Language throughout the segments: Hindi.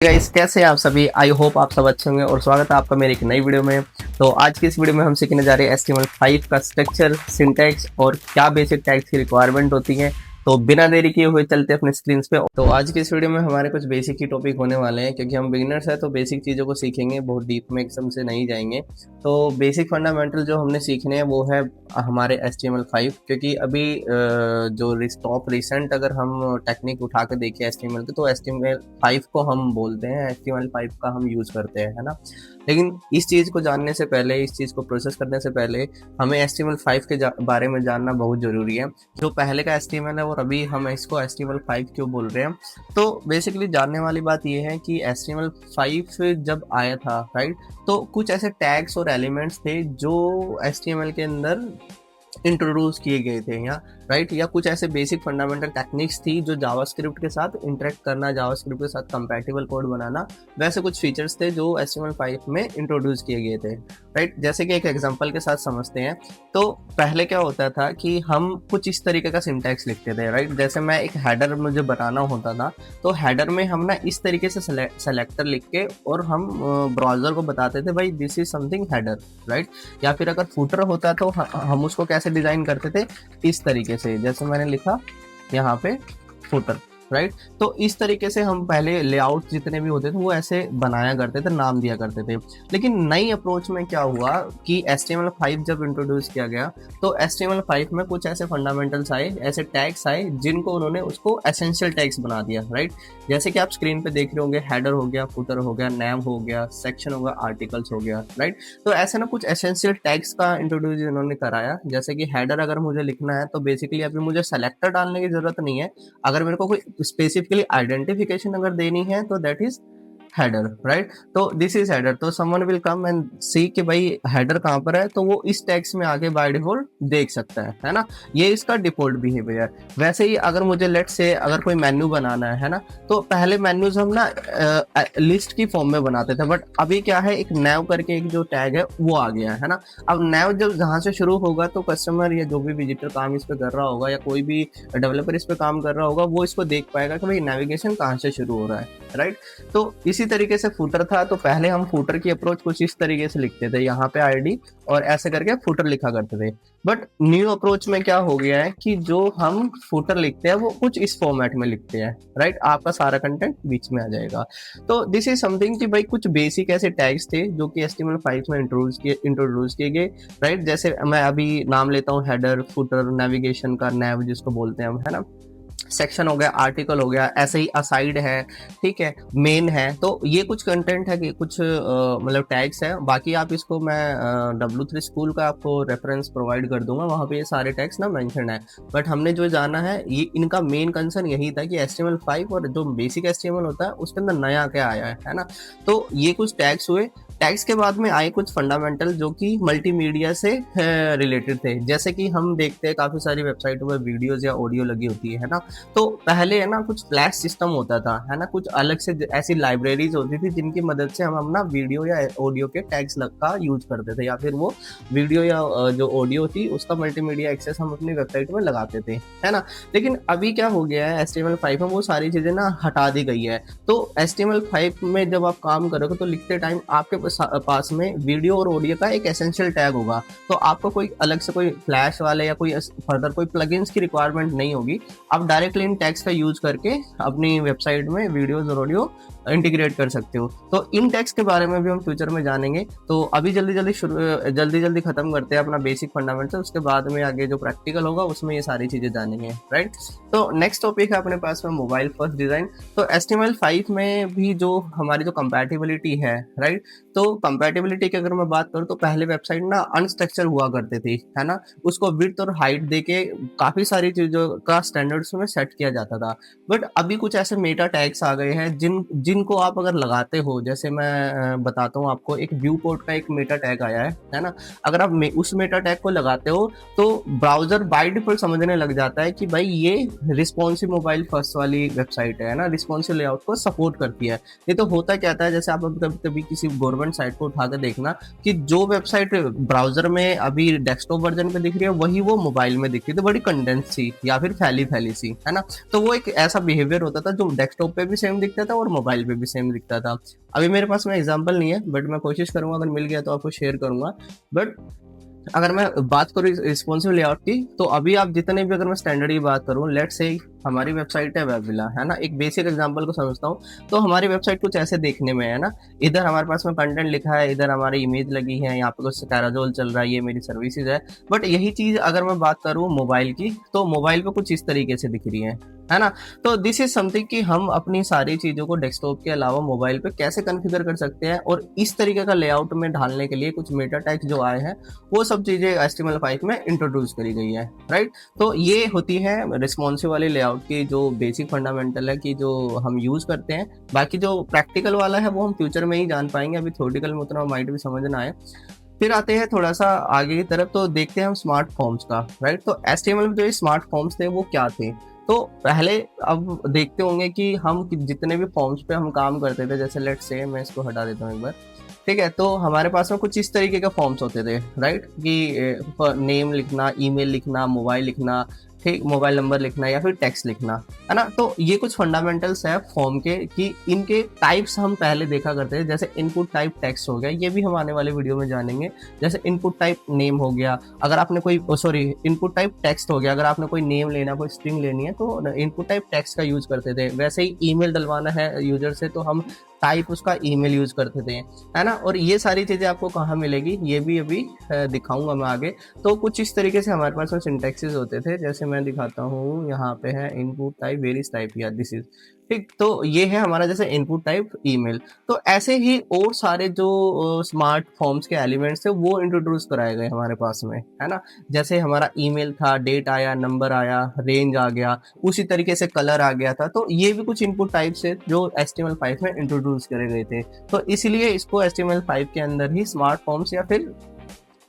गाइस, कैसे हैं आप सभी। आई होप आप सब अच्छे होंगे और स्वागत है आपका मेरे एक नई वीडियो में। तो आज की इस वीडियो में हम सीखने जा रहे हैं HTML5 का स्ट्रक्चर, सिंटैक्स और क्या बेसिक टैग्स की रिक्वायरमेंट होती है। तो बिना देरी किए हुए चलते हैं अपने स्क्रीन पे। तो आज की इस वीडियो में हमारे कुछ बेसिक ही टॉपिक होने वाले हैं, क्योंकि हम बिगिनर्स हैं तो बेसिक चीज़ों को सीखेंगे, बहुत डीप में एकदम से नहीं जाएंगे। तो बेसिक फंडामेंटल जो हमने सीखने हैं वो है हमारे HTML5, क्योंकि अभी जो टॉप रिसेंट अगर हम टेक्निक उठा के देखें HTML की, तो HTML5 को हम बोलते हैं, HTML5 का हम यूज़ करते हैं, है ना। लेकिन इस चीज़ को जानने से पहले, इस चीज़ को प्रोसेस करने से पहले हमें HTML5 के बारे में जानना बहुत ज़रूरी है। जो पहले का HTML है और अभी हम इसको HTML5 क्यों बोल रहे हैं। तो बेसिकली जानने वाली बात यह है कि HTML5 जब आया था, राइट, तो कुछ ऐसे टैग्स और एलिमेंट्स थे जो HTML के अंदर इंट्रोड्यूस किए गए थे, या राइट, या कुछ ऐसे बेसिक फंडामेंटल टेक्निक्स थी जो जावास्क्रिप्ट के साथ इंटरेक्ट करना, जावास्क्रिप्ट के साथ कंपैटिबल कोड बनाना, वैसे कुछ फीचर्स थे जो HTML5 में इंट्रोड्यूस किए गए थे, राइट। जैसे कि एक एग्जांपल के साथ समझते हैं। तो पहले क्या होता था कि हम कुछ इस तरीके का सिंटैक्स लिखते थे, राइट। जैसे मैं एक हेडर मुझे बनाना होता था, तो हेडर में हम ना इस तरीके से सेलेक्टर लिख के और हम ब्राउजर को बताते थे भाई this is something header, right. या फिर अगर फुटर होता तो हम उसको कैसे डिजाइन करते थे, इस तरीके से, जैसे मैंने लिखा यहाँ पे फुटर, राइट। तो इस तरीके से हम पहले लेआउट जितने भी होते थे वो ऐसे बनाया करते थे, नाम दिया करते थे। लेकिन नई अप्रोच में क्या हुआ कि HTML5 जब इंट्रोड्यूस किया गया, तो HTML5 में कुछ ऐसे फंडामेंटल्स आए, ऐसे टैग्स आए जिनको उन्होंने उसको एसेंशियल टैग्स बना दिया, राइट। जैसे कि आप स्क्रीन पे देख रहे होंगे, हेडर हो गया, फुटर हो गया, नैव हो गया, सेक्शन हो गया, आर्टिकल्स हो गया, राइट। तो ऐसे ना कुछ एसेंशियल टैग्स का इंट्रोड्यूस इन्होंने कराया। जैसे कि हेडर अगर मुझे लिखना है तो बेसिकली अभी मुझे सेलेक्टर डालने की जरूरत नहीं है। अगर मेरे को कोई स्पेसिफिकली आइडेंटिफिकेशन अगर देनी है तो दैट इज हेडर, राइट। तो दिस इज हेडर। तो समवन विल कम एंड सी कि भाई हेडर कहाँ पर है, तो वो इस टेक्स्ट में आगे बाय डिफॉल्ट देख सकता है ना। ये इसका डिफॉल्ट बिहेवियर। वैसे ही अगर मुझे लेट से अगर कोई मेन्यू बनाना है ना, तो पहले मेन्यूज हम ना लिस्ट की फॉर्म में बनाते थे, बट अभी क्या है, एक नैव करके एक जो टैग है वो आ गया है ना। अब नैव जब जहाँ से शुरू होगा तो कस्टमर या जो भी विजिटर काम इस पे कर रहा होगा या कोई भी डेवलपर इस पे काम कर रहा होगा, वो इसको देख पाएगा कि भाई नेविगेशन कहाँ से शुरू हो रहा है, राइट। तो इसी तरीके से फुटर था। तो पहले हम फुटर की अप्रोच कुछ इस तरीके से लिखते थे, यहाँ पे आईडी और ऐसे करके फुटर लिखा करते थे। बट न्यू अप्रोच में क्या हो गया है कि जो हम फुटर लिखते हैं वो कुछ इस फॉर्मेट में लिखते हैं, राइट। आपका सारा कंटेंट बीच में आ जाएगा। तो दिस इज समथिंग कि भाई कुछ बेसिक ऐसे टैग्स थे जो कि HTML5 में इंट्रोड्यूस किए गए, राइट। जैसे मैं अभी नाम लेता हूँ, हेडर, फुटर, नेविगेशन का नैव जिसको बोलते हैं हम, है ना। सेक्शन हो गया, आर्टिकल हो गया, ऐसे ही असाइड है, ठीक है, मेन है। तो ये कुछ कंटेंट है कि कुछ मतलब टैग्स है। बाकी आप इसको मैं W3 स्कूल का आपको रेफरेंस प्रोवाइड कर दूंगा, वहाँ पे ये सारे टैग्स ना मेंशन है। बट हमने जो जाना है, ये इनका मेन कंसर्न यही था कि HTML5 और जो बेसिक HTML होता है उसके अंदर नया क्या आया है ना। तो ये कुछ टैग्स हुए। टैग्स के बाद में आए कुछ फंडामेंटल जो कि मल्टीमीडिया से रिलेटेड थे। जैसे कि हम देखते हैं काफ़ी सारी वेबसाइटों पर वीडियोज़ या ऑडियो लगी होती है ना। तो पहले है ना कुछ फ्लैश सिस्टम होता था, है ना, कुछ अलग से ऐसी लाइब्रेरीज होती थी जिनकी मदद से हम अपना वीडियो या ऑडियो के टैग्स का यूज करते थे, या फिर वो वीडियो या जो ऑडियो थी उसका मल्टीमीडिया एक्सेस हम अपनी वेबसाइट में लगाते थे, है ना। लेकिन अभी क्या हो गया है, HTML5 में वो सारी चीज़ें ना हटा दी गई है। तो HTML5 में जब आप काम करोगे तो लिखते टाइम आपके पास में वीडियो और ऑडियो का एक एसेंशियल टैग होगा। तो आपको कोई अलग से कोई फ्लैश वाले या कोई फर्दर कोई प्लगइन्स की रिक्वायरमेंट नहीं होगी। आप डायरेक्टली इन टैग्स का यूज करके अपनी वेबसाइट में वीडियोस और ऑडियो इंटीग्रेट कर सकते हो। तो इन टैग्स के बारे में भी हम फ्यूचर में जानेंगे। तो अभी जल्दी जल्दी खत्म करते हैं अपना बेसिक फंडामेंटल, उसके बाद में आगे जो प्रैक्टिकल होगा उसमें ये सारी चीजें जानेंगे, राइट। तो नेक्स्ट टॉपिक है अपने पास में मोबाइल फर्स्ट डिजाइन। तो HTML5 में भी जो हमारी जो कंपैटिबिलिटी है, राइट। तो कंपैटिबिलिटी की अगर मैं बात करूँ तो पहले वेबसाइट ना अनस्ट्रक्चर हुआ करती थी, है ना। उसको विड्थ और हाइट देके काफी सारी चीजों का स्टैंडर्ड्स में सेट किया जाता था। बट अभी कुछ ऐसे मेटा टैग्स आ गए हैं जिनको आप अगर लगाते हो, जैसे मैं बताता हूँ आपको, एक व्यू पोर्ट का एक मेटा टैग आया है ना। अगर आप उस मेटा टैग को लगाते हो तो ब्राउजर बाय डिफॉल्ट समझने लग जाता है कि भाई ये रिस्पॉन्सिव मोबाइल फर्स्ट वाली वेबसाइट है ना, रिस्पॉन्सिव लेआउट को सपोर्ट करती है। ये तो होता क्या था, जैसे आप कभी किसी गवर्नमेंट गवर्नमेंट साइट को उठा के देखना कि जो वेबसाइट ब्राउजर में अभी डेस्कटॉप वर्जन पे दिख रही है वही वो मोबाइल में दिख रही थी, बड़ी कंडेंस थी या फिर फैली फैली सी, है ना। तो वो एक ऐसा बिहेवियर होता था जो डेस्कटॉप पे भी सेम दिखता था और मोबाइल पे भी सेम दिखता था। अभी मेरे पास में एग्जांपल नहीं है, बट मैं कोशिश करूंगा, अगर मिल गया तो आपको शेयर करूंगा। बट अगर मैं बात करूँ रिस्पॉन्सिव लेआउट की, तो अभी आप जितने भी, अगर मैं स्टैंडर्ड की बात करूँ, लेट्स से हमारी वेबसाइट है वेबविला, है ना, एक बेसिक एग्जांपल को समझता हूँ। तो हमारी वेबसाइट कुछ ऐसे देखने में है ना, इधर हमारे पास में कंटेंट लिखा है, इधर हमारी इमेज लगी है, यहाँ पे कुछ कैराजोल चल रहा है, ये मेरी सर्विसेज है। बट यही चीज अगर मैं बात करूँ मोबाइल की, तो मोबाइल पे कुछ इस तरीके से दिख रही है ना। तो दिस इज समथिंग कि हम अपनी सारी चीजों को डेस्कटॉप के अलावा मोबाइल पे कैसे कॉन्फ़िगर कर सकते हैं, और इस तरीके का लेआउट में ढालने के लिए कुछ मेटा टैग्स जो आए हैं वो सब चीजें HTML5 में इंट्रोड्यूस करी गई है, राइट। तो ये होती है रिस्पॉन्सिव वाली लेआउट की जो बेसिक फंडामेंटल है कि जो हम यूज करते हैं। बाकी जो प्रैक्टिकल वाला है वो हम फ्यूचर में ही जान पाएंगे, अभी थ्योरेटिकल में उतना माइट भी समझ ना आए। फिर आते हैं थोड़ा सा आगे की तरफ, तो देखते हैं हम स्मार्ट फॉर्म्स का, राइट। तो HTML में जो स्मार्ट फॉर्म्स थे वो क्या थे, तो पहले अब देखते होंगे कि हम जितने भी फॉर्म्स पे हम काम करते थे, जैसे लेट्स से मैं इसको हटा देता हूँ एक बार, ठीक है। तो हमारे पास में कुछ इस तरीके के फॉर्म्स होते थे, राइट, कि नेम लिखना, ईमेल लिखना, मोबाइल लिखना, ठीक, मोबाइल नंबर लिखना या फिर टेक्स्ट लिखना, है ना। तो ये कुछ फंडामेंटल्स है फॉर्म के कि इनके टाइप्स हम पहले देखा करते थे। जैसे इनपुट टाइप टेक्स्ट हो गया, ये भी हम आने वाले वीडियो में जानेंगे। जैसे इनपुट टाइप नेम हो गया, अगर आपने कोई इनपुट टाइप टेक्स्ट हो गया, अगर आपने कोई नेम लेना, कोई स्ट्रिंग लेनी है तो इनपुट टाइप टेक्स्ट का यूज करते थे। वैसे ही ईमेल डलवाना है यूजर से तो हम टाइप उसका ईमेल यूज करते थे, है ना। और ये सारी चीजें आपको कहाँ मिलेगी ये भी अभी दिखाऊंगा मैं आगे। तो कुछ इस तरीके से हमारे पास में सिंटैक्सेस होते थे, जैसे मैं दिखाता हूँ, यहाँ पे है इनपुट टाइप वेरियस टाइप, या दिस इज, ठीक। तो ये है हमारा जैसे इनपुट टाइप ईमेल। तो ऐसे ही और सारे जो स्मार्ट फॉर्म्स के एलिमेंट्स थे वो इंट्रोड्यूस कराए गए हमारे पास में, है ना। जैसे हमारा ईमेल था, डेट आया, नंबर आया, रेंज आ गया, उसी तरीके से कलर आ गया था। तो ये भी कुछ इनपुट टाइप से जो HTML5 में इंट्रोड्यूस करे गए थे। तो इसलिए इसको HTML5 के अंदर ही स्मार्ट फॉर्म्स या फिर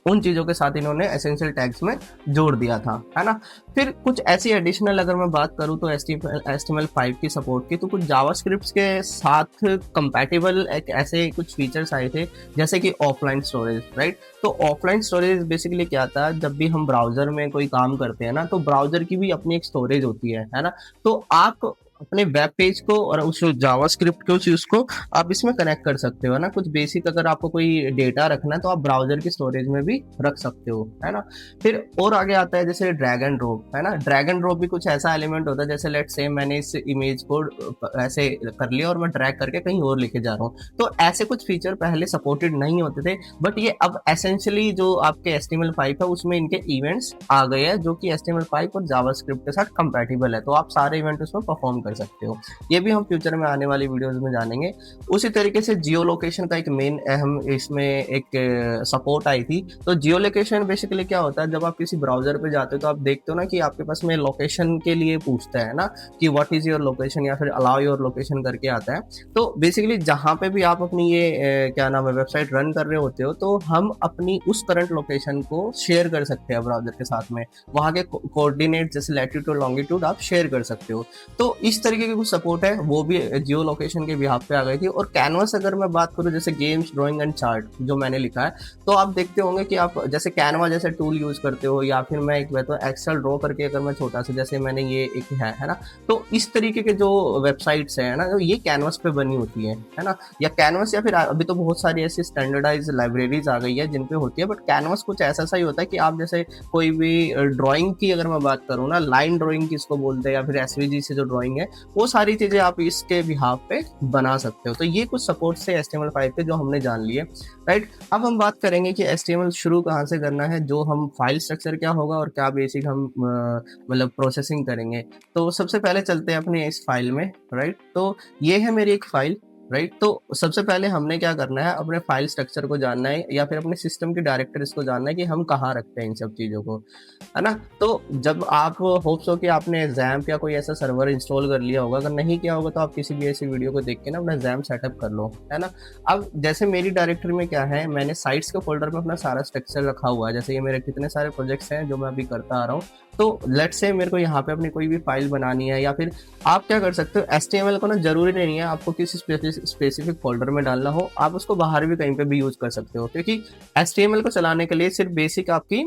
उन चीजों के साथ इन्होंने एसेंशियल टैग्स में जोड़ दिया था, है ना। फिर कुछ ऐसी एडिशनल अगर मैं बात करूं तो HTML5 की सपोर्ट की, तो कुछ जावास्क्रिप्ट के साथ कंपैटिबल एक ऐसे कुछ फीचर्स आए थे, जैसे कि ऑफलाइन स्टोरेज, राइट। तो ऑफलाइन स्टोरेज बेसिकली क्या था, जब भी हम ब्राउजर में कोई काम करते हैं ना, तो ब्राउजर की भी अपनी एक स्टोरेज होती है ना। तो आप अपने वेब पेज को और उस जावास्क्रिप्ट के उस चीज को आप इसमें कनेक्ट कर सकते हो, है ना। कुछ बेसिक अगर आपको कोई डेटा रखना है तो आप ब्राउजर की स्टोरेज में भी रख सकते हो, है ना। फिर और आगे आता है जैसे ड्रैग एंड ड्रॉप, है ना। ड्रैग एंड ड्रॉप भी कुछ ऐसा एलिमेंट होता है, जैसे लेट्स से मैंने इस इमेज को ऐसे कर लिया और मैं ड्रैग करके कहीं और लेके जा रहा हूँ। तो ऐसे कुछ फीचर पहले सपोर्टेड नहीं होते थे, बट ये अब एसेंशियली जो आपके HTML5 है उसमें इनके इवेंट्स आ गए हैं, जो कि HTML5 और जावास्क्रिप्ट के साथ कंपैटिबल है। तो आप सारे इवेंट उसमें परफॉर्म कर सकते हो। ये भी हम फ्यूचर में आने वाली वीडियोस में जानेंगे। उसी तरीके से जियो लोकेशन का एक मेन अहम इसमें एक सपोर्ट आई थी। तो जियो लोकेशन बेसिकली क्या होता है, जब आप किसी ब्राउजर पे जाते हो तो आप देखते हो ना कि आपके पास में लोकेशन के लिए पूछता है ना कि व्हाट इज योर लोकेशन या फिर अलाउ योर लोकेशन करके आता है। तो बेसिकली जहां पे भी आप अपनी ये क्या नाम है वेबसाइट रन कर रहे होते हो, तो हम अपनी उस करंट लोकेशन को शेयर कर सकते हैं ब्राउजर के साथ में। वहां के कोऑर्डिनेट जैसे लैटिट्यूड लॉन्गिट्यूड आप शेयर कर सकते हो। तो इस तरीके की कुछ सपोर्ट है, वो भी जियो लोकेशन के बिहाफ पे आ गई थी। और कैनवस अगर मैं बात करूं, जैसे गेम्स, ड्राइंग एंड चार्ट जो मैंने लिखा है, तो आप देखते होंगे कि आप जैसे कैनवा जैसे टूल यूज करते हो, या फिर मैं एक कहता हूँ एक्सेल ड्रॉ करके अगर मैं छोटा सा, जैसे मैंने ये एक है ना। तो इस तरीके के जो वेबसाइट्स है ना, तो ये कैनवस पे बनी होती है ना। या कैनवस या फिर अभी तो बहुत सारी ऐसी स्टैंडर्डाइज लाइब्रेरीज आ गई है जिन पे होती है, बट कैनवस कुछ ऐसा सा ही होता है कि आप जैसे कोई भी ड्राइंग की अगर मैं बात करूँ ना, लाइन ड्राइंग किसको बोलते हैं, या फिर SVG से जो ड्राइंग है, वो सारी चीजें आप इसके बिहाफ पे बना सकते हो। तो ये कुछ सपोर्ट से HTML5 पे जो हमने जान लिए, राइट। अब हम बात करेंगे कि HTML शुरू कहाँ से करना है, जो हम फाइल स्ट्रक्चर क्या होगा और क्या बेसिक हम मतलब प्रोसेसिंग करेंगे। तो सबसे पहले चलते हैं अपने इस फाइल में, राइट। तो ये है मेरी एक फाइल, राइट। तो सबसे पहले हमने क्या करना है, अपने फाइल स्ट्रक्चर को जानना है, या फिर अपने सिस्टम की डायरेक्टरीज को जानना है कि हम कहाँ रखते हैं इन सब चीज़ों को, है ना। तो जब आप होप्स हो कि आपने XAMPP या कोई ऐसा सर्वर इंस्टॉल कर लिया होगा, अगर नहीं किया होगा तो आप किसी भी ऐसी वीडियो को देख के ना अपना XAMPP सेटअप कर लो, है ना। अब जैसे मेरी डायरेक्टरी में क्या है, मैंने साइट्स के फोल्डर में अपना सारा स्ट्रक्चर रखा हुआ है। जैसे ये मेरे कितने सारे प्रोजेक्ट्स हैं जो मैं अभी करता आ रहा हूँ, तो लेट्स से मेरे को यहाँ पे अपनी कोई भी फाइल बनानी है, या फिर आप क्या कर सकते हो, HTML को ना जरूरी नहीं है आपको किसी स्पेसिफिक फोल्डर में डालना हो, आप उसको बाहर भी कहीं पे भी यूज कर सकते हो, क्योंकि HTML को चलाने के लिए सिर्फ बेसिक आपकी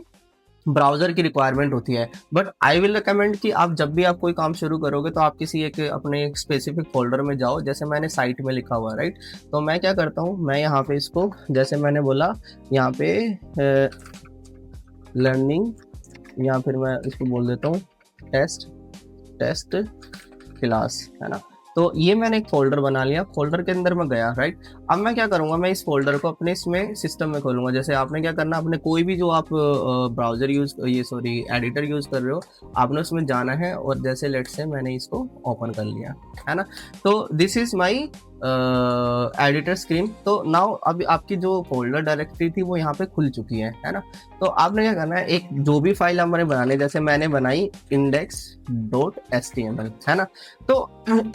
ब्राउजर की रिक्वायरमेंट होती है। बट आई विल रिकमेंड कि आप जब भी आप कोई काम शुरू करोगे तो आप किसी एक अपने स्पेसिफिक फोल्डर में जाओ, जैसे मैंने साइट में लिखा हुआ है, राइट। तो मैं क्या करता हूँ, मैं यहाँ पे इसको, जैसे मैंने बोला यहाँ पे लर्निंग, या फिर मैं इसको बोल देता हूँ टेस्ट क्लास, है ना। तो ये मैंने एक फोल्डर बना लिया, फोल्डर के अंदर मैं गया, राइट। अब मैं क्या करूंगा, मैं इस फोल्डर को अपने इसमें सिस्टम में खोलूंगा। जैसे आपने क्या करना, आपने कोई भी जो आप ब्राउजर एडिटर यूज कर रहे हो, आपने उसमें जाना है, और जैसे लेट्स से मैंने इसको ओपन कर लिया, है ना। तो this is my editor screen. तो नाउ अब आपकी जो फोल्डर डायरेक्टरी थी वो यहाँ पे खुल चुकी है ना। तो आपने क्या करना है, एक जो भी फाइल हमने बनानी, जैसे मैंने बनाई index.html, है ना। तो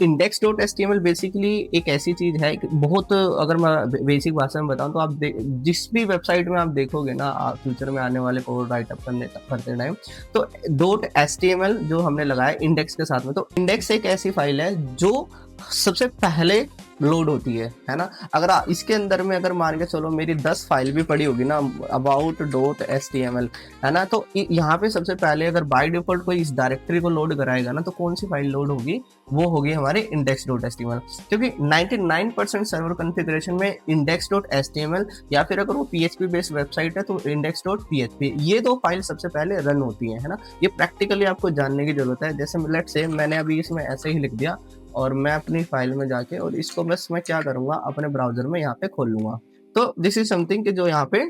index.html बेसिकली एक ऐसी चीज है, बहुत, अगर मैं बेसिक भाषा में बताऊं तो आप जिस भी वेबसाइट में आप देखोगे ना, आप फ्यूचर में आने वाले कोड राइटअप करते टाइम, तो .html जो हमने लगाया इंडेक्स के साथ में, तो इंडेक्स एक ऐसी फाइल है जो सबसे पहले लोड होती है ना। अगर इसके अंदर में अगर मान के चलो मेरी 10 फाइल भी पड़ी होगी ना about.html, है ना, तो यहाँ पे सबसे पहले अगर बाय डिफॉल्ट कोई इस डायरेक्टरी को लोड कराएगा ना, तो कौन सी फाइल लोड होगी, वो होगी हमारे index.html, क्योंकि 99% सर्वर कॉन्फ़िगरेशन में index.html, या फिर अगर वो PHP बेस्ड वेबसाइट है तो index.php, ये दो फाइल सबसे पहले रन होती है ना। ये प्रैक्टिकली आपको जानने की जरूरत है। जैसे लेट्स से मैंने अभी इसमें ऐसे ही लिख दिया, और मैं अपनी फाइल में जाके और इसको बस मैं क्या करूंगा, अपने ब्राउजर में यहाँ पे खोल लूंगा। तो दिस इज समथिंग कि जो यहाँ पे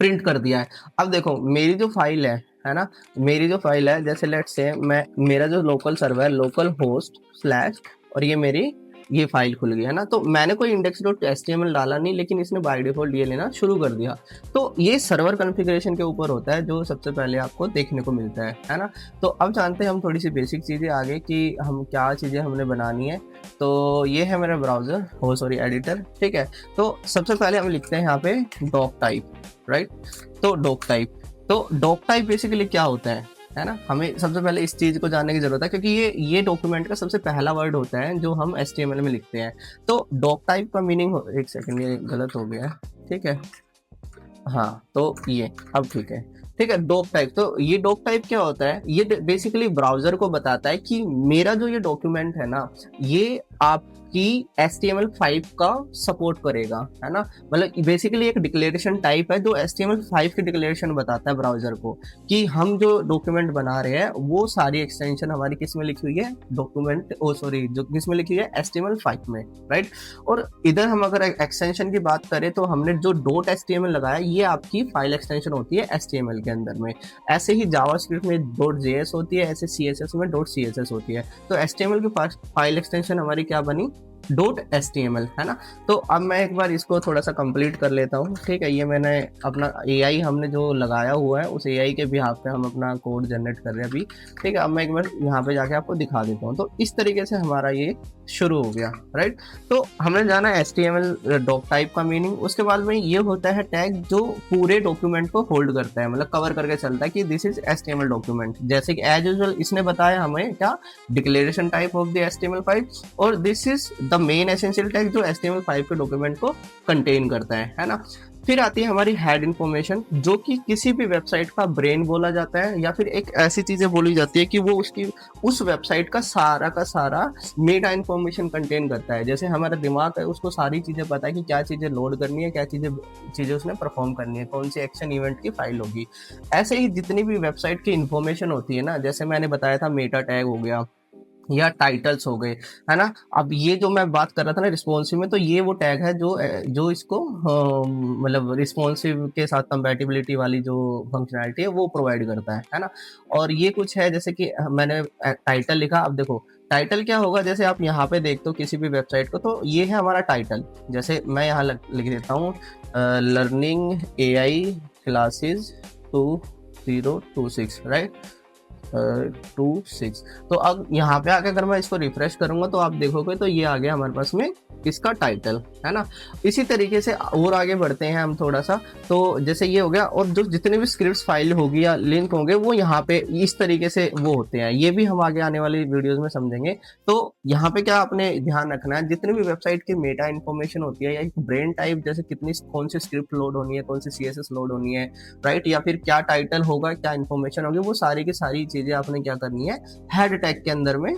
प्रिंट कर दिया है। अब देखो मेरी जो फाइल है ना, मेरी जो फाइल है, जैसे लेट्स से मेरा जो लोकल सर्वर है, लोकल होस्ट स्लैश, और ये मेरी ये फाइल खुल गई, है ना। तो मैंने कोई index.html डाला नहीं, लेकिन इसने बाय डिफॉल्ट ये लेना शुरू कर दिया। तो ये सर्वर कॉन्फ़िगरेशन के ऊपर होता है, जो सबसे पहले आपको देखने को मिलता है ना। तो अब जानते हैं हम थोड़ी सी बेसिक चीज़ें आगे कि हम क्या चीज़ें हमने बनानी है। तो ये है मेरा ब्राउजर, एडिटर, ठीक है। तो सबसे पहले हम लिखते हैं यहाँ पे डॉक टाइप, राइट। तो डॉक टाइप बेसिकली क्या होता है ना, हमें सबसे पहले इस चीज को जानने की जरूरत है, क्योंकि ये डॉक्यूमेंट का सबसे पहला वर्ड होता है जो हम HTML में लिखते हैं। तो डॉक टाइप का मीनिंग, एक सेकंड, ये गलत हो गया है, ठीक है, हाँ, तो ये अब ठीक है, डॉक टाइप। तो ये डॉक टाइप क्या होता है, ये बेसिकली ब्राउजर को बताता है कि मेरा जो ये डॉक्यूमेंट है ना, ये आपकी HTML5 का सपोर्ट करेगा, है ना। मतलब बेसिकली एक डिक्लेरेशन टाइप है जो HTML5 की डिक्लेरेशन बताता है ब्राउजर को कि हम जो डॉक्यूमेंट बना रहे हैं वो सारी एक्सटेंशन हमारी किस में लिखी हुई है, जो किस में लिखी हुई है, HTML5 में, राइट। और इधर हम अगर एक्सटेंशन की बात करें तो हमने जो .html लगाया, ये आपकी फाइल एक्सटेंशन होती है HTML के अंदर में। ऐसे ही जावास्क्रिप्ट में .js होती है, ऐसे CSS में .css होती है। तो HTML की फाइल एक्सटेंशन हमारी क्या बनी, .html, है ना। तो अब मैं एक बार इसको थोड़ा सा कंप्लीट कर लेता हूँ, ठीक है। ये मैंने अपना AI हमने जो लगाया हुआ है, उस AI के बिहाफ पे हम अपना कोड जनरेट कर रहे हैं अभी, ठीक है। अब मैं एक बार यहाँ पे जाके आपको दिखा देता हूँ। तो इस तरीके से हमारा ये शुरू हो गया, राइट। तो हमने जाना HTML डॉक टाइप का मीनिंग। उसके बाद में ये होता है टैग जो पूरे डॉक्यूमेंट को होल्ड करता है, मतलब कवर करके चलता है कि दिस इज HTML डॉक्यूमेंट। जैसे कि एज यूजुअल इसने बताया हमें क्या, declaration type of the HTML5, और this is the main essential tag जो HTML5 के डॉक्यूमेंट को कंटेन करता है ना। फिर आती है हमारी हेड इन्फॉर्मेशन, जो कि किसी भी वेबसाइट का ब्रेन बोला जाता है, या फिर एक ऐसी चीजें बोली जाती है कि वो उस वेबसाइट का सारा मेटा इन्फॉर्मेशन कंटेन करता है। जैसे हमारा दिमाग है, उसको सारी चीजें पता है कि क्या चीजें लोड करनी है, क्या चीजें उसने परफॉर्म करनी है, कौन सी एक्शन इवेंट की फाइल होगी। ऐसे ही जितनी भी वेबसाइट की इन्फॉर्मेशन होती है ना, जैसे मैंने बताया था मेटा टैग हो गया या टाइटल्स हो गए, है ना। अब ये जो मैं बात कर रहा था ना रिस्पॉन्सिव में, तो ये वो टैग है जो इसको मतलब रिस्पॉन्सिव के साथ कंपैटिबिलिटी वाली जो फंक्शनैलिटी है वो प्रोवाइड करता है ना। और ये कुछ है, जैसे कि मैंने टाइटल लिखा। अब देखो टाइटल क्या होगा, जैसे आप यहाँ पे देखते हो किसी भी वेबसाइट को, तो ये है हमारा टाइटल। जैसे मैं यहाँ लिख देता हूँ लर्निंग AI क्लासेस 2026, राइट। 26। तो अब यहाँ पे आके अगर मैं इसको रिफ्रेश करूंगा तो आप देखोगे तो ये आ गया हमारे पास में इसका टाइटल, है ना। इसी तरीके से और आगे बढ़ते हैं हम थोड़ा सा। तो जैसे ये हो गया, और जो जितने भी स्क्रिप्ट्स फाइल होगी या लिंक होंगे वो यहाँ पे इस तरीके से वो होते हैं, ये भी हम आगे आने वाली वीडियोस में समझेंगे। तो यहाँ पे क्या आपने ध्यान रखना है, जितनी भी वेबसाइट की मेटा इन्फॉर्मेशन होती है या एक ब्रेन टाइप, जैसे कितनी कौन सी स्क्रिप्ट लोड होनी है, कौन सी सीएसएस लोड होनी है, राइट, या फिर क्या टाइटल होगा, क्या इन्फॉर्मेशन होगी, वो सारी की सारी चीजें आपने क्या करनी है, हेड टैग के अंदर में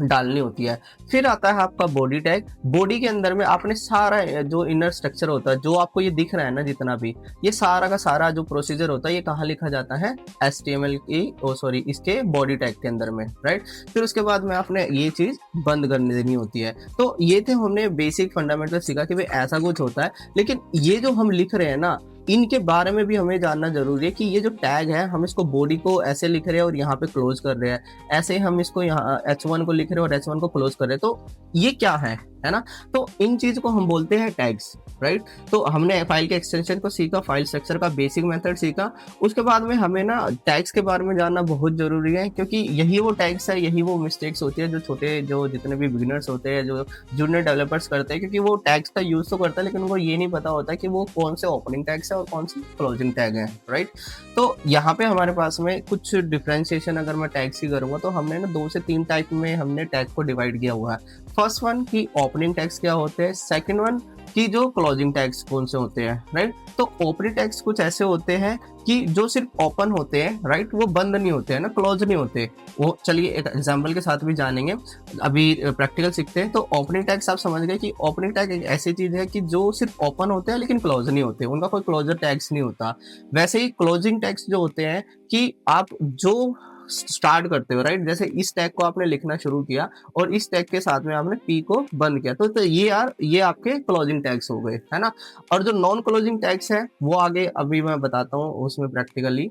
डालनी होती है। फिर आता है आपका बॉडी टैग। बॉडी के अंदर में आपने सारा जो इनर स्ट्रक्चर होता है, जो आपको ये दिख रहा है ना जितना भी, ये सारा का सारा जो प्रोसीजर होता है ये कहाँ लिखा जाता है, HTML की इसके बॉडी टैग के अंदर में, राइट। फिर उसके बाद में आपने ये चीज बंद करने देनी होती है। तो ये थे हमने बेसिक फंडामेंटल सीखा कि भाई ऐसा कुछ होता है, लेकिन ये जो हम लिख रहे हैं ना, इनके बारे में भी हमें जानना जरूरी है कि ये जो टैग है, हम इसको बॉडी को ऐसे लिख रहे हैं और यहाँ पे क्लोज कर रहे हैं, ऐसे ही हम इसको यहाँ H1 को लिख रहे हैं और H1 को क्लोज कर रहे हैं, तो ये क्या है ना। तो इन चीज को हम बोलते हैं टैग्स, राइट। तो हमने फाइल के एक्सटेंशन को सीखा, फाइल स्ट्रक्चर का बेसिक मेथड सीखा। उसके बाद में हमें ना टैग्स के बारे में जानना बहुत जरूरी है, क्योंकि यही वो टैग्स है, यही वो मिस्टेक्स होती है जो छोटे, जो जितने भी बिगिनर्स होते हैं, जो जूनियर डेवलपर्स करते हैं, क्योंकि वो टैग्स का यूज तो करता है लेकिन उनको ये नहीं पता होता कि वो कौन से ओपनिंग टैग्स है और कौन से क्लोजिंग टैग है, राइट। तो यहाँ पे हमारे पास में कुछ डिफ्रेंशिएशन अगर मैं टैग्स की करूंगा तो हमने ना 2 से 3 टाइप में हमने टैग को डिवाइड किया हुआ है। फर्स्ट वन की ओपनिंग टैग्स क्या होते हैं, सेकंड वन कि जो क्लोजिंग टैग्स कौन से होते हैं, राइट। तो ओपनिंग टैग्स कुछ ऐसे होते हैं कि जो सिर्फ ओपन होते हैं, राइट, वो बंद नहीं होते हैं ना, क्लोज नहीं होते। वो चलिए एक एग्जांपल के साथ भी जानेंगे, अभी प्रैक्टिकल सीखते हैं। तो ओपनिंग टैग्स आप समझ गए कि ओपनिंग टैग एक ऐसी चीज है कि जो सिर्फ ओपन होते हैं लेकिन क्लोज नहीं होते, उनका कोई क्लोजर टैग्स नहीं होता। वैसे ही क्लोजिंग टैग्स जो होते हैं कि आप जो स्टार्ट करते हो, राइट, जैसे इस टैग को आपने लिखना शुरू किया और इस टैग के साथ में आपने पी को बंद किया, तो ये आपके क्लोजिंग टैग्स हो गए, है ना। और जो नॉन क्लोजिंग टैग्स है वो आगे अभी मैं बताता हूँ उसमें प्रैक्टिकली,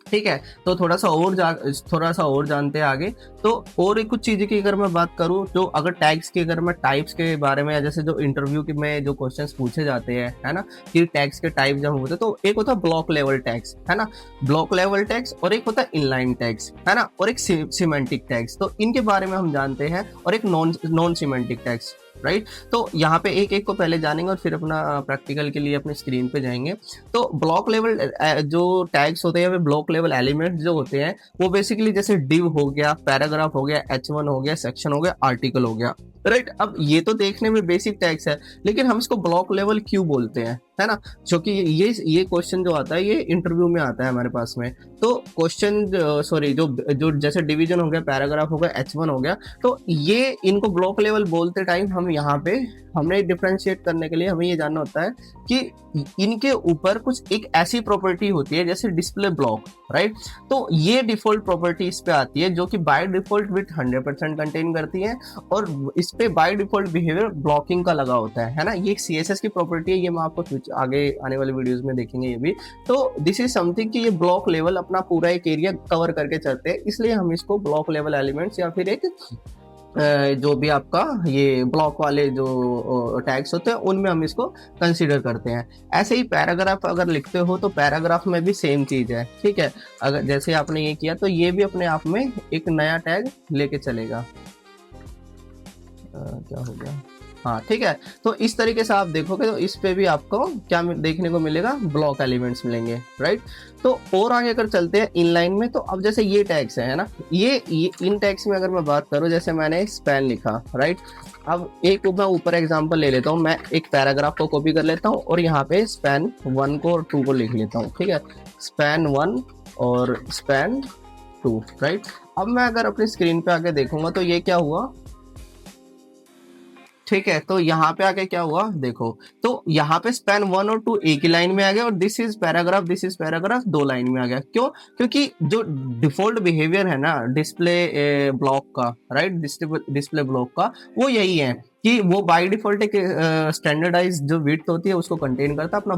ठीक है। तो थोड़ा सा और जानते हैं आगे। तो और एक कुछ चीजें की अगर मैं बात करूं, तो अगर टैग्स की अगर मैं टाइप्स के बारे में, जैसे जो इंटरव्यू के में जो क्वेश्चंस पूछे जाते हैं, है ना, कि टैग्स के टाइप जब होते हैं, तो एक होता है ब्लॉक लेवल टैग्स, है ना, ब्लॉक लेवल टैग्स, और एक होता है इनलाइन टैग्स, है ना, और एक सिमेंटिक टैग्स। तो इनके बारे में हम जानते हैं, और एक नॉन सिमेंटिक टैग्स, राइट। तो यहाँ पे एक एक को पहले जानेंगे और फिर अपना प्रैक्टिकल के लिए अपने स्क्रीन पे जाएंगे। तो ब्लॉक लेवल जो टैग्स होते हैं, ब्लॉक लेवल एलिमेंट्स जो होते हैं, वो बेसिकली जैसे डिव हो गया, पैराग्राफ हो गया, H1 हो गया, सेक्शन हो गया, आर्टिकल हो गया, राइट। अब ये तो देखने में बेसिक टैग्स है, लेकिन हम इसको ब्लॉक लेवल क्यों बोलते हैं, है ना, क्योंकि ये क्वेश्चन जो आता है ये इंटरव्यू में आता है हमारे पास में। तो क्वेश्चन जो जैसे डिवीजन हो गया, पैराग्राफ हो गया, H1 हो गया, तो ये इनको ब्लॉक लेवल बोलते टाइम हम यहाँ पे हमने डिफरेंशिएट करने के लिए हमें ये जानना होता है कि इनके ऊपर कुछ एक ऐसी प्रॉपर्टी होती है जैसे डिस्प्ले ब्लॉक, राइट। तो ये डिफॉल्ट प्रॉपर्टी इस पे आती है जो कि बाय डिफॉल्ट विथ 100% कंटेन करती है, और इस पे बाय डिफॉल्ट बिहेवियर ब्लॉकिंग का लगा होता है ना। ये एक CSS की प्रॉपर्टी है, ये मैं आपको आगे आने वाले वीडियोस में देखेंगे ये भी। तो दिस इज समथिंग कि ये ब्लॉक लेवल अपना पूरा एक एरिया कवर करके चलते हैं, इसलिए हम इसको ब्लॉक लेवल एलिमेंट्स या फिर एक जो भी आपका ये ब्लॉक वाले जो टैग्स होते हैं उनमें हम इसको कंसीडर करते हैं। ऐसे ही पैराग्राफ अगर लिखते हो तो पैराग्राफ में भी सेम चीज है, ठीक है। अगर जैसे आपने ये किया तो ये भी अपने आप में एक नया टैग लेके चलेगा। क्या हो गया, हाँ ठीक है। तो इस तरीके से आप देखोगे तो इस पे भी आपको क्या देखने को मिलेगा, ब्लॉक एलिमेंट्स मिलेंगे, राइट। तो और आगे अगर चलते हैं इनलाइन में, तो अब जैसे ये टैग्स है ना, ये इन टैग्स में अगर मैं बात करूं, जैसे मैंने स्पैन लिखा, राइट। अब एक मैं ऊपर एग्जांपल ले लेता हूं, मैं एक पैराग्राफ को कॉपी कर लेता हूं और यहाँ पे स्पैन 1 को और 2 को लिख लेता हूँ, ठीक है, स्पैन 1 और स्पैन 2, राइट। अब मैं अगर अपनी स्क्रीन पे आके देखूंगा तो ये क्या हुआ, ठीक है। तो यहाँ पे आके क्या हुआ देखो, तो यहाँ पे स्पैन 1 और 2 एक ही लाइन में आ गया, और दिस इज पैराग्राफ 2 लाइन में आ गया। क्यों? क्योंकि जो डिफॉल्ट बिहेवियर है ना डिस्प्ले ब्लॉक का, राइट, डिस्प्ले ब्लॉक का, वो यही है कि वो बाय डिफॉल्ट एक स्टैंडर्डाइज जो विड्थ होती है उसको कंटेन करता है, अपना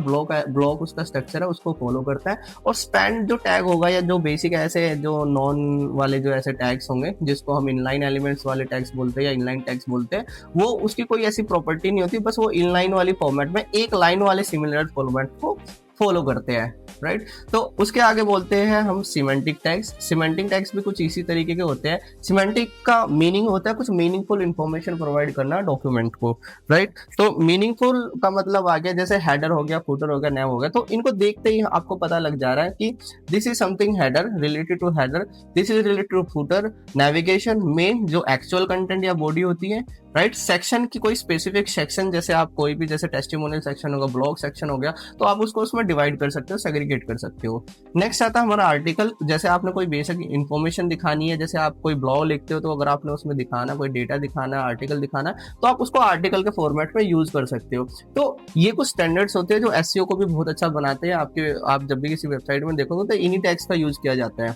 ब्लॉक उसका स्ट्रक्चर है उसको फॉलो करता है। और स्पैन जो टैग होगा या जो बेसिक ऐसे जो नॉन वाले जो ऐसे टैग्स होंगे जिसको हम इनलाइन एलिमेंट्स वाले टैग्स बोलते हैं या इनलाइन टैग्स बोलते हैं, वो उसकी कोई ऐसी प्रॉपर्टी नहीं होती, बस वो इनलाइन वाली फॉर्मेट में एक लाइन वाले सिमिलर फॉर्मेट को फॉलो करते हैं, राइट। तो उसके आगे बोलते हैं हम सिमेंटिक टैग्स। सिमेंटिक टैग्स भी कुछ इसी तरीके के होते हैं। सिमेंटिक का मीनिंग होता है कुछ मीनिंगफुल इंफॉर्मेशन प्रोवाइड करना डॉक्यूमेंट को, राइट। तो मीनिंगफुल का मतलब आ गया जैसे हेडर हो गया, फुटर हो गया, नेम हो गया। तो इनको देखते ही आपको पता लग जा रहा है कि this is something header, related to header, this is related to footer, navigation में जो एक्चुअल कंटेंट या बॉडी होती है, राइट। सेक्शन की कोई स्पेसिफिक सेक्शन, जैसे आप कोई भी जैसे टेस्टिमोनियल सेक्शन होगा, ब्लॉग सेक्शन हो गया, तो आप उसको उसमें डिवाइड कर सकते हो, सेग्रीगेट कर सकते हो। नेक्स्ट आता है हमारा आर्टिकल। जैसे आपने कोई बेसिक इन्फॉर्मेशन दिखानी है, जैसे आप कोई ब्लॉग लिखते हो, तो अगर आपने उसमें दिखाना कोई डेटा दिखाना, आर्टिकल दिखाना, तो आप उसको आर्टिकल के फॉर्मेट में यूज कर सकते हो। तो ये कुछ स्टैंडर्ड्स होते हैं जो एसईओ को भी बहुत अच्छा बनाते हैं। आप जब भी किसी वेबसाइट में देखोगे तो इन्हीं टैग्स का यूज किया जाता है,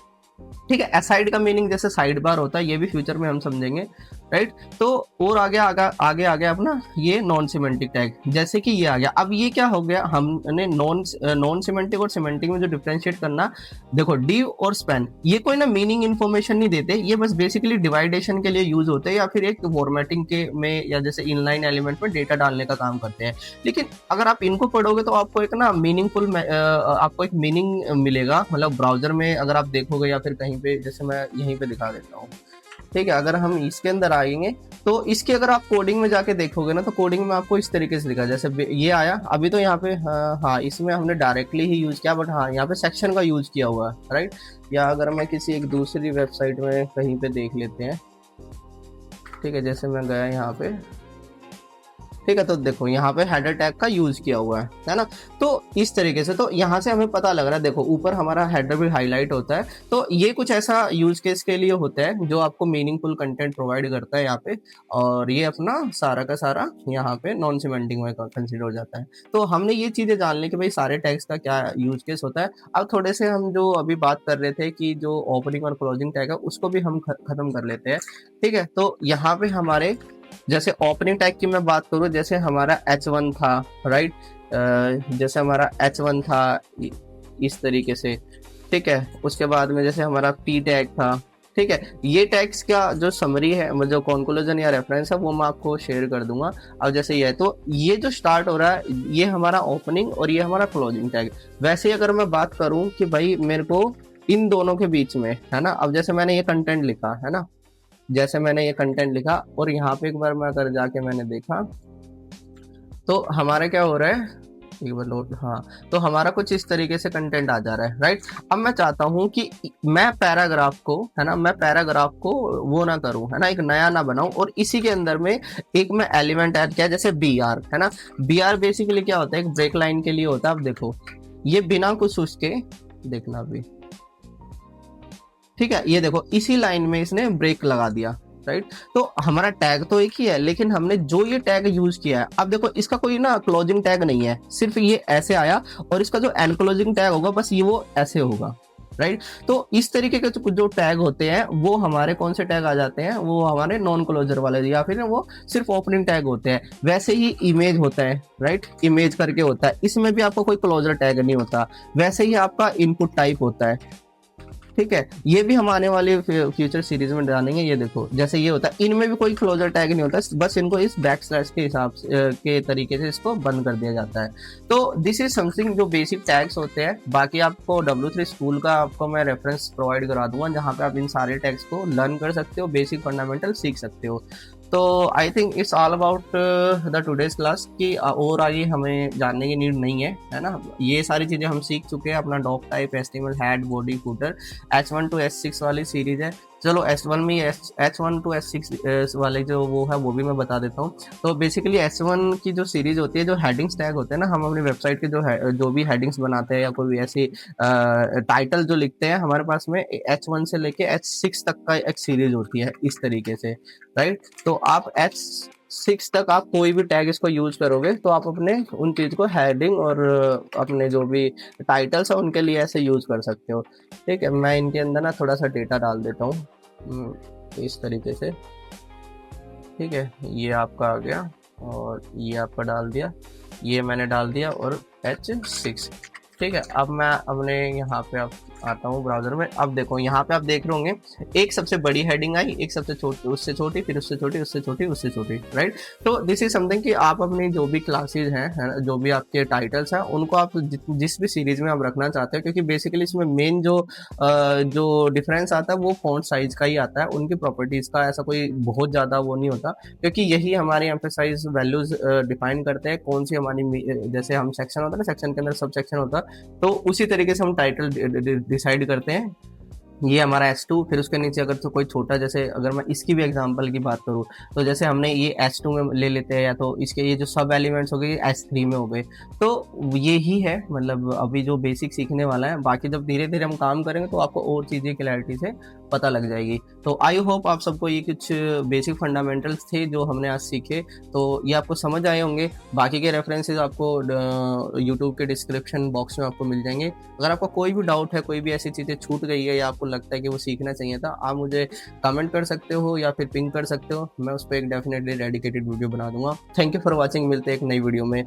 ठीक है। एसाइड का मीनिंग जैसे साइड बार होता है, ये भी फ्यूचर में हम समझेंगे, राइट। तो और आगे आ गया अपना ये नॉन सिमेंटिक टैग, जैसे कि ये आ गया। अब ये क्या हो गया, हमने नॉन सिमेंटिक और सिमेंटिक में जो डिफरेंशिएट करना, देखो डिव और स्पैन, ये कोई ना मीनिंग इन्फॉर्मेशन नहीं देते, ये बस बेसिकली डिवाइडेशन के लिए यूज होते हैं, या फिर एक फॉर्मेटिंग के में, या जैसे इनलाइन एलिमेंट में डेटा डालने का काम करते हैं। लेकिन अगर आप इनको पढ़ोगे तो आपको एक ना मीनिंगफुल आपको एक मीनिंग मिलेगा, मतलब ब्राउजर में अगर आप देखोगे या फिर कहीं पे, जैसे मैं यहीं पे दिखा देता हूँ, ठीक है। अगर हम इसके अंदर आएंगे तो इसके अगर आप कोडिंग में जाके देखोगे ना, तो कोडिंग में आपको इस तरीके से दिखा, जैसे ये आया अभी तो यहाँ पे, हाँ इसमें हमने डायरेक्टली ही यूज किया, बट हाँ यहाँ पे सेक्शन का यूज किया हुआ है, राइट। या अगर मैं किसी एक दूसरी वेबसाइट में कहीं पे देख लेते हैं, ठीक है, जैसे मैं गया यहाँ पे, ठीक है, तो देखो यहाँ पे हेडर टैग का यूज किया हुआ है ना। तो इस तरीके से तो यहाँ से हमें पता लग रहा है, देखो ऊपर हमारा हेडर भी हाईलाइट होता है। तो ये कुछ ऐसा यूज केस के लिए होता है जो आपको मीनिंगफुल कंटेंट प्रोवाइड करता है यहाँ पे, और ये अपना सारा का सारा यहाँ पे नॉन सिमेंटिक में कंसिडर हो जाता है। तो हमने ये चीजें जान ली कि भाई सारे टैग्स का क्या यूज केस होता है। अब थोड़े से हम जो अभी बात कर रहे थे कि जो ओपनिंग और क्लोजिंग टैग है उसको भी हम खत्म कर लेते हैं, ठीक है। तो यहाँ पे हमारे जैसे ओपनिंग टैग की मैं बात करूं, जैसे हमारा H1 था, राइट, जैसे हमारा H1 था इस तरीके से, ठीक है। उसके बाद में जैसे हमारा P टैग था, ठीक है। ये टैग्स का जो समरी है, मतलब जो कॉन्क्लूजन या रेफरेंस है, वो मैं आपको शेयर कर दूंगा। अब जैसे ये है, तो ये जो स्टार्ट हो रहा है ये हमारा ओपनिंग और ये हमारा क्लोजिंग टैग। वैसे ही अगर मैं बात करूं कि भाई मेरे को इन दोनों के बीच में, है ना, अब जैसे मैंने ये कंटेंट लिखा है ना, जैसे मैंने ये कंटेंट लिखा और यहाँ पे एक बार मैं अगर जाके मैंने देखा तो हमारा क्या हो रहा है, एक बार लोड, हाँ, तो हमारा कुछ इस तरीके से कंटेंट आ जा रहा है, राइट। अब मैं चाहता हूँ कि मैं पैराग्राफ को, है ना, मैं पैराग्राफ को वो ना करूँ, है ना, एक नया ना बनाऊं, और इसी के अंदर में एक मैं एलिमेंट ऐड किया, जैसे BR, है ना। BR बेसिकली क्या होता है, एक ब्रेक लाइन के लिए होता है। अब देखो ये बिना कुछ उसके, देखना अभी, ठीक है, ये देखो इसी लाइन में इसने ब्रेक लगा दिया, राइट। तो हमारा टैग तो एक ही है, लेकिन हमने जो ये टैग यूज किया है, अब देखो इसका कोई ना क्लोजिंग टैग नहीं है, सिर्फ ये ऐसे आया, और इसका जो एनक्लोजिंग टैग होगा बस ये वो ऐसे होगा, राइट। तो इस तरीके के जो टैग होते हैं वो हमारे कौन से टैग आ जाते हैं, वो हमारे नॉन क्लोजर वाले, या फिर वो सिर्फ ओपनिंग टैग होते हैं। वैसे ही इमेज होता है, राइट, इमेज करके होता है, इसमें भी आपको कोई क्लोजर टैग नहीं होता। वैसे ही आपका इनपुट टाइप होता है, ठीक है, ये भी हम आने वाले फ्यूचर सीरीज में जानेंगे। ये देखो जैसे ये होता है, इनमें भी कोई क्लोजर टैग नहीं होता, बस इनको इस बैक स्लैश के हिसाब से के तरीके से इसको बंद कर दिया जाता है। तो दिस इज समथिंग जो बेसिक टैग्स होते हैं। बाकी आपको W3 स्कूल का आपको मैं रेफरेंस प्रोवाइड करा दूंगा, जहाँ पे आप इन सारे टैग्स को लर्न कर सकते हो, बेसिक फंडामेंटल सीख सकते हो। तो I think it's all about the today's class की, और आगे हमें जानने की नीड नहीं है ना। ये सारी चीज़ें हम सीख चुके हैं। अपना doc type, HTML, head, body, footer, H1 to H6 वाली सीरीज है। चलो H1 में H1 to H6 वाले जो वो है वो भी मैं बता देता हूँ। तो बेसिकली H1 की जो सीरीज होती है, जो हेडिंग्स टैग होते हैं ना, हम अपनी वेबसाइट के जो भी हेडिंग्स बनाते हैं या कोई भी ऐसी टाइटल जो लिखते हैं, हमारे पास में H1 से लेके H6 तक का एक सीरीज होती है इस तरीके से, राइट। तो आप H6 तक आप कोई भी टैग इसको यूज करोगे तो आप अपने उन चीज को हेडिंग और अपने जो भी टाइटल्स है उनके लिए ऐसे यूज कर सकते हो, ठीक है। मैं इनके अंदर ना थोड़ा सा डेटा डाल देता हूँ इस तरीके से, ठीक है। ये आपका आ गया और ये आपका डाल दिया, ये मैंने डाल दिया, और H6, ठीक है, अब मैं अपने यहाँ पे अब आता हूँ ब्राउजर में। अब देखो यहाँ पे आप देख रहे होंगे एक सबसे बड़ी हेडिंग आई, एक सबसे छोटी, उससे छोटी, फिर उससे छोटी, उससे छोटी, उससे छोटी, राइट। तो दिस इज समथिंग कि आप अपनी जो भी क्लासेज हैं, है ना, जो भी आपके टाइटल्स हैं, उनको आप जिस भी सीरीज में आप रखना चाहते हो, क्योंकि बेसिकली इसमें मेन जो डिफरेंस आता है वो फॉन्ट साइज का ही आता है, उनकी प्रॉपर्टीज का ऐसा कोई बहुत ज्यादा वो नहीं होता, क्योंकि यही हमारी एम्फेसाइज वैल्यूज डिफाइन करते हैं कौन सी हमारी, जैसे हम सेक्शन होता है ना, सेक्शन के अंदर सब सेक्शन होता है, तो उसी तरीके से हम टाइटल डिसाइड करते हैं। ये हमारा S2, फिर उसके नीचे अगर तो कोई छोटा, जैसे अगर मैं इसकी भी एग्जांपल की बात करूँ, तो जैसे हमने ये S2 में ले लेते हैं, या तो इसके ये जो सब एलिमेंट्स हो गए S3 में हो गए। तो ये ही है, मतलब अभी जो बेसिक सीखने वाला है, बाकी जब धीरे धीरे हम काम करेंगे तो आपको और चीज़ें क्लैरिटी से पता लग जाएगी। तो आई होप आप सबको ये कुछ बेसिक फंडामेंटल्स थे जो हमने आज सीखे, तो ये आपको समझ आए होंगे। बाकी के रेफरेंसेस आपको यूट्यूब के डिस्क्रिप्शन बॉक्स में आपको मिल जाएंगे। अगर आपको कोई भी डाउट है, कोई भी ऐसी चीज़ें छूट गई है या आपको लगता है कि वो सीखना चाहिए था, आप मुझे कमेंट कर सकते हो या फिर पिंग कर सकते हो, मैं उस पर एक डेफिनेटली डेडिकेटेड वीडियो बना दूंगा। थैंक यू फॉर वॉचिंग, मिलते हैं एक नई वीडियो में।